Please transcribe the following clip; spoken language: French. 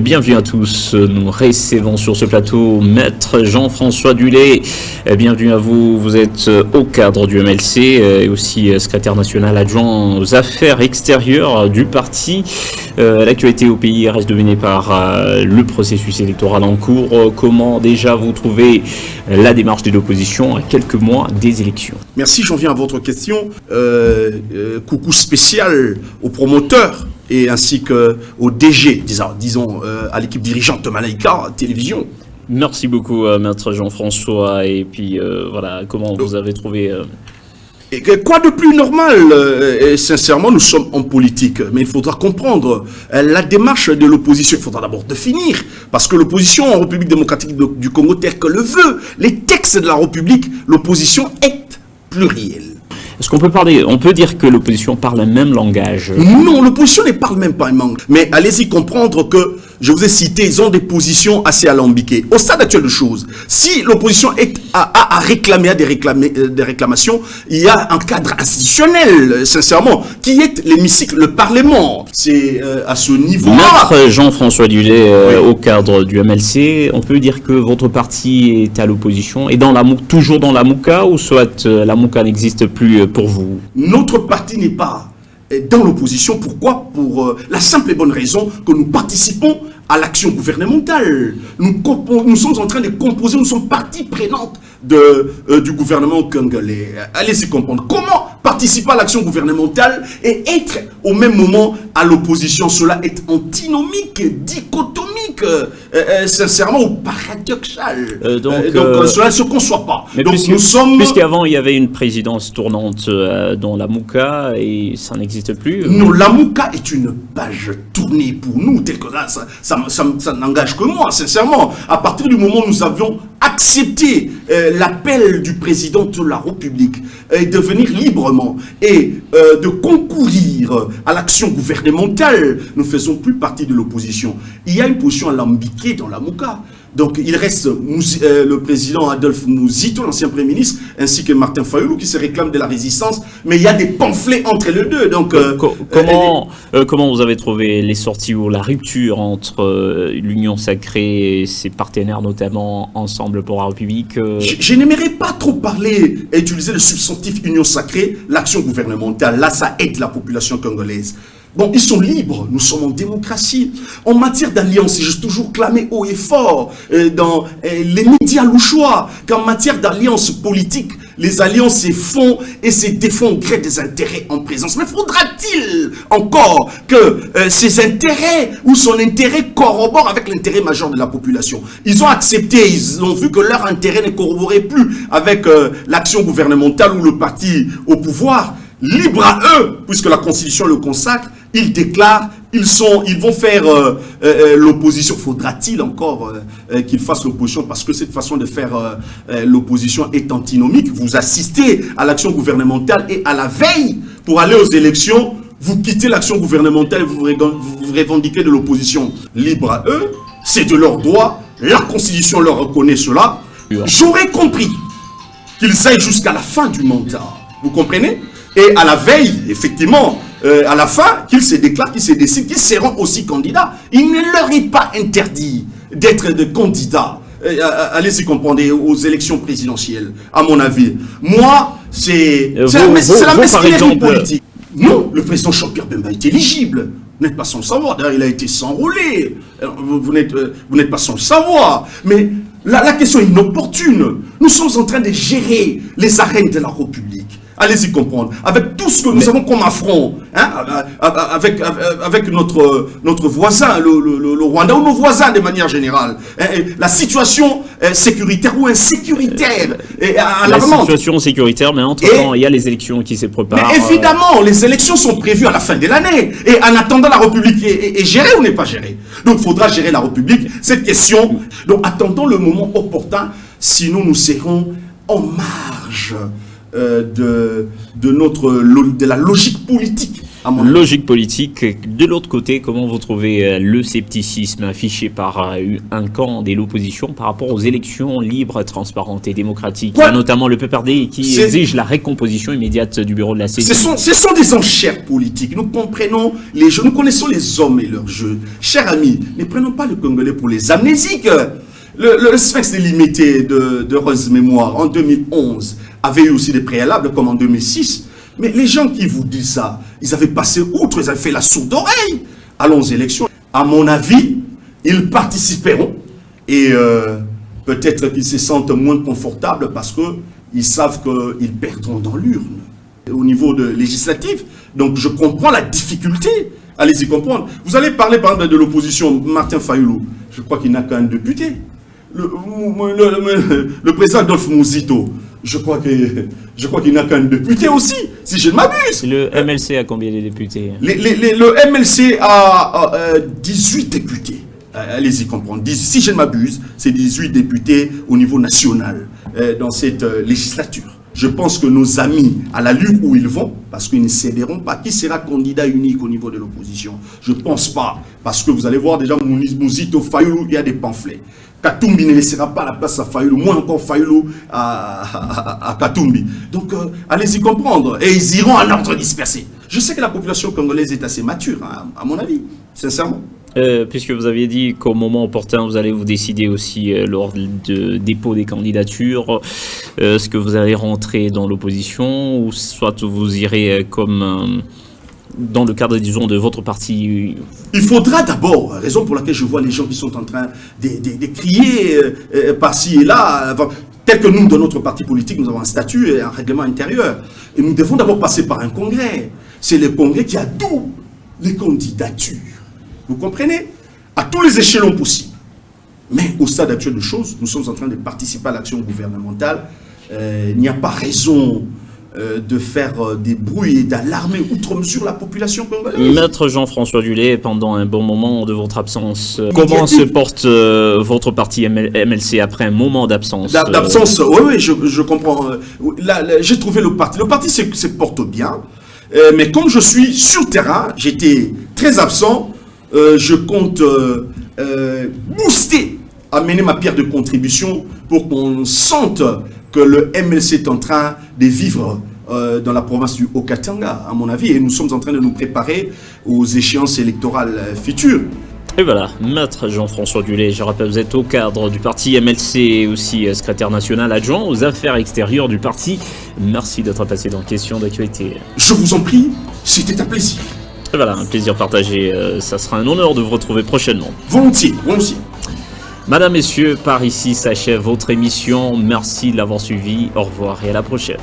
Bienvenue à tous, nous recevons sur ce plateau Maître Jean-François Dulay. Bienvenue à vous, vous êtes au cadre du MLC et aussi secrétaire national adjoint aux affaires extérieures du parti. L'actualité au pays reste dominée par le processus électoral en cours. Comment déjà vous trouvez la démarche de l'opposition à quelques mois des élections? Merci, j'en viens à votre question. Coucou spécial aux promoteurs et ainsi qu'au DG, disons à l'équipe dirigeante de Malaika Télévision. Merci beaucoup, Maître Jean-François. Et puis, voilà, comment vous avez trouvé... Et quoi de plus normal et sincèrement, nous sommes en politique, mais il faudra comprendre la démarche de l'opposition. Il faudra d'abord définir, parce que l'opposition en République démocratique du Congo, tel que le veut les textes de la République, l'opposition est plurielle. Est-ce qu'on peut on peut dire que l'opposition parle le même langage? Non, l'opposition ne parle même pas un manque. Mais allez-y comprendre que, je vous ai cité, ils ont des positions assez alambiquées. Au stade actuel de choses, si l'opposition a réclamé, des réclamations, il y a un cadre institutionnel, sincèrement, qui est l'hémicycle, le Parlement. C'est à ce niveau-là. Maître Jean-François Dulay, oui. Au cadre du MLC, on peut dire que votre parti est à l'opposition et toujours dans la Mouka, ou soit la Mouka n'existe plus pour vous? Notre parti n'est pas dans l'opposition. Pourquoi? Pour la simple et bonne raison que nous participons à l'action gouvernementale. Nous sommes en train de composer, nous sommes partie prenante du gouvernement congolais. Allez-y comprendre. Comment participer à l'action gouvernementale et être au même moment à l'opposition? Cela est antinomique, dichotomique, sincèrement, ou paradoxal. Donc cela ne se conçoit pas. Mais donc, puisqu'avant il y avait une présidence tournante dans la Mouka et ça n'existe plus. Non, la Mouka est une page tournée pour nous, tel que là, ça n'engage que moi, sincèrement. À partir du moment où nous avions accepté l'appel du président de la République de venir librement et de concourir à l'action gouvernementale, nous ne faisons plus partie de l'opposition. Il y a une position alambiquée dans la Mouka. Donc il reste le président Adolphe Mouzito, l'ancien Premier ministre, ainsi que Martin Fayoulou qui se réclame de la résistance. Mais il y a des pamphlets entre les deux. Donc, comment vous avez trouvé les sorties ou la rupture entre l'Union Sacrée et ses partenaires, notamment Ensemble pour la République Je n'aimerais pas trop parler et utiliser le substantif Union Sacrée, l'action gouvernementale. Là, ça aide la population congolaise. Bon, ils sont libres, nous sommes en démocratie. En matière d'alliance, j'ai toujours clamé haut et fort dans les médias louchois qu'en matière d'alliance politique, les alliances se font et se défont au gré des intérêts en présence. Mais faudra-t-il encore que ces intérêts ou son intérêt corroborent avec l'intérêt majeur de la population? Ils ont accepté, ils ont vu que leur intérêt ne corroborait plus avec l'action gouvernementale ou le parti au pouvoir. Libre à eux, puisque la Constitution le consacre, ils déclarent, ils vont faire l'opposition. Faudra-t-il encore qu'ils fassent l'opposition? Parce que cette façon de faire l'opposition est antinomique. Vous assistez à l'action gouvernementale et à la veille pour aller aux élections, vous quittez l'action gouvernementale et vous revendiquez de l'opposition. Libre à eux, c'est de leur droit, la Constitution leur reconnaît cela. J'aurais compris qu'ils aillent jusqu'à la fin du mandat. Vous comprenez? Et à la veille, effectivement, à la fin, qu'ils se déclarent, qu'ils se décident, qu'ils seront aussi candidats. Il ne leur est pas interdit d'être de candidats. Allez-y comprendre aux élections présidentielles, à mon avis. Moi, c'est la mesquinerie politique. Non, le président Jean-Pierre Bemba est éligible. Vous n'êtes pas sans le savoir. D'ailleurs, il a été s'enrôler. Vous n'êtes pas sans le savoir. Mais la question est inopportune. Nous sommes en train de gérer les arènes de la République. Allez-y comprendre. Avec tout ce que nous avons comme affront, hein, avec notre voisin, le Rwanda, ou nos voisins de manière générale, hein, la situation sécuritaire ou insécuritaire. La situation sécuritaire, mais entre-temps, il y a les élections qui se préparent. Mais évidemment, les élections sont prévues à la fin de l'année. Et en attendant, la République est gérée ou n'est pas gérée? Donc, il faudra gérer la République. Cette question, donc attendons le moment opportun, sinon nous serons en marge de la logique politique à mon avis. Logique politique. De l'autre côté, comment vous trouvez le scepticisme affiché par un camp de l'opposition par rapport aux élections libres, transparentes et démocratiques? Il y a notamment le PPRD qui exige la récomposition immédiate du bureau de la CENI. Ce sont des enchères politiques. Nous comprenons les jeux, nous connaissons les hommes et leurs jeux. Chers amis, ne prenons pas le Congolais pour les amnésiques. Le Sphinx délimité d'heureuse mémoire en 2011 avait eu aussi des préalables comme en 2006. Mais les gens qui vous disent ça, ils avaient passé outre, ils avaient fait la sourde oreille. Allons aux élections. À mon avis, ils participeront et peut-être qu'ils se sentent moins confortables parce qu'ils savent qu'ils perdront dans l'urne au niveau législatif. Donc je comprends la difficulté. Allez-y comprendre. Vous allez parler par exemple de l'opposition, Martin Fayulu. Je crois qu'il n'a qu'un député. Le président Adolphe Mouzito, je crois qu'il n'a qu'un député aussi, si je ne m'abuse. Le MLC a combien de députés? Le MLC a 18 députés. Allez-y comprendre. Si je ne m'abuse, c'est 18 députés au niveau national dans cette législature. Je pense que nos amis, à l'allure où ils vont, parce qu'ils ne céderont pas, qui sera candidat unique au niveau de l'opposition? Je ne pense pas, parce que vous allez voir déjà Mouzito, Fayulu, il y a des pamphlets. Katumbi ne laissera pas la place à Fayulu, moins encore Fayulu à Katumbi. Donc, allez-y comprendre. Et ils iront en ordre dispersé. Je sais que la population congolaise est assez mature, hein, à mon avis, sincèrement. Puisque vous aviez dit qu'au moment opportun, vous allez vous décider aussi lors de dépôt des candidatures, est-ce que vous allez rentrer dans l'opposition ou soit vous irez comme dans le cadre, disons, de votre parti? Il faudra d'abord, raison pour laquelle je vois les gens qui sont en train de crier par-ci et là, tel que nous, dans notre parti politique, nous avons un statut et un règlement intérieur. Et nous devons d'abord passer par un congrès. C'est le congrès qui adoube les candidatures. Vous comprenez? À tous les échelons possibles. Mais au stade actuel de choses, nous sommes en train de participer à l'action gouvernementale. Il n'y a pas raison de faire des bruits et d'alarmer outre mesure la population congolaise. Maître Jean-François Dulé, pendant un bon moment de votre absence, comment se porte votre parti MLC après un moment d'absence? D'absence, oui, je comprends. J'ai trouvé le parti. Le parti se porte bien. Mais comme je suis sur terrain, j'étais très absent. Je compte booster, amener ma pierre de contribution pour qu'on sente que le MLC est en train de vivre dans la province du Haut-Katanga, à mon avis, et nous sommes en train de nous préparer aux échéances électorales futures. Et voilà, Maître Jean-François Dulé, je rappelle, vous êtes au cadre du parti MLC et aussi secrétaire national adjoint aux affaires extérieures du parti. Merci d'être passé dans Question d'actualité. Je vous en prie, c'était un plaisir. Et voilà, un plaisir partagé. Ça sera un honneur de vous retrouver prochainement. Volontiers, volontiers. Madame, messieurs, par ici s'achève votre émission. Merci de l'avoir suivi. Au revoir et à la prochaine.